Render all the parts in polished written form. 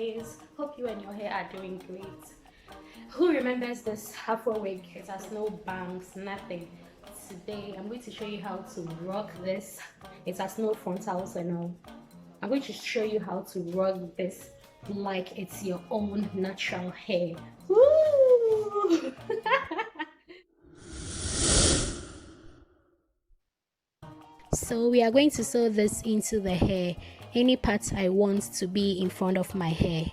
guys, hope you and your hair are doing great. Who remembers this Afro wig? It has no bangs, nothing. Today I'm going to show you how to rock this. It has no frontals and all. I'm going to show you how to rock this like it's your own natural hair. Woo! So we are going to sew this into the hair, any part I want to be in front of my hair.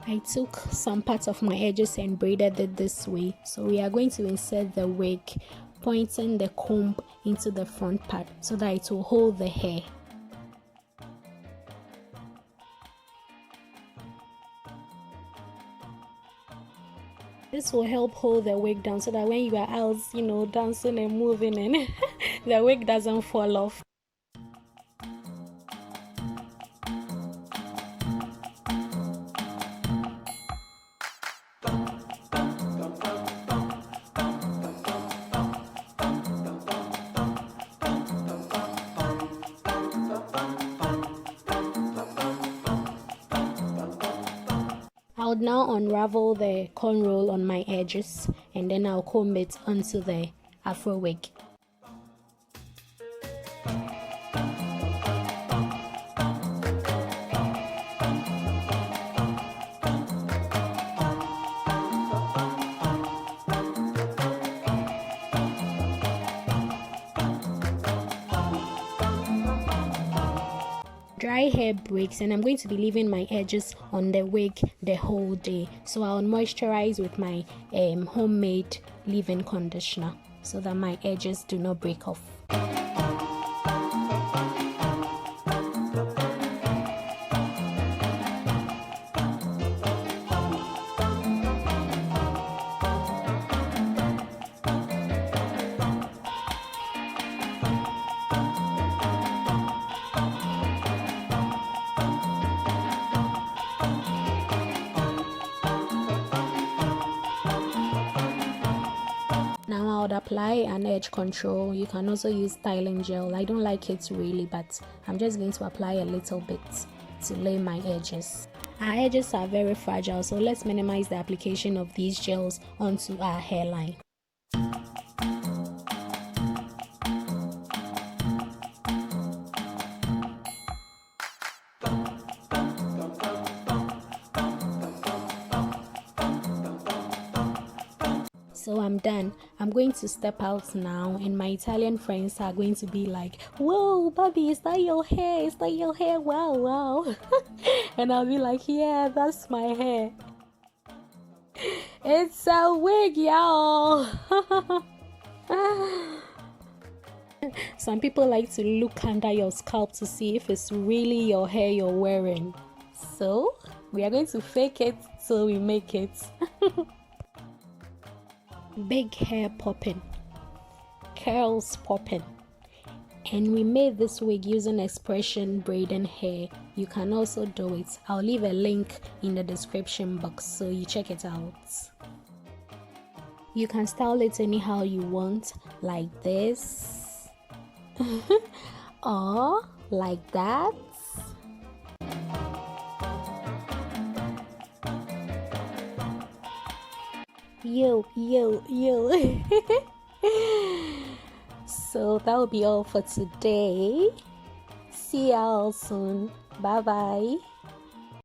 I took some parts of my edges and braided it this way. So we are going to insert the wig, pointing the comb into the front part so that it will hold the hair. This will help hold the wig down so that when you are out, dancing and moving and the wig doesn't fall off. I'll now unravel the cornrow on my edges and then I'll comb it onto the Afro wig. Dry hair breaks and I'm going to be leaving my edges on the wig the whole day, so I'll moisturize with my homemade leave-in conditioner so that my edges do not break off. Now I would apply an edge control. You can also use styling gel. I don't like it really, but I'm just going to apply a little bit to lay my edges. Our edges are very fragile, so let's minimize the application of these gels onto our hairline. So I'm done. I'm going to step out now and my Italian friends are going to be like, "Whoa, Bobby, is that your hair? Is that your hair? Wow, wow." And I'll be like, "Yeah, that's my hair. It's a wig, y'all." Some people like to look under your scalp to see if it's really your hair you're wearing. So we are going to fake it till we make it. Big hair popping, curls popping, and we made this wig using expression braiding hair. You can also do it. I'll leave a link in the description box so you check it out. You can style it anyhow you want, like this or like that. Yo. So that will be all for today. See y'all soon. Bye bye.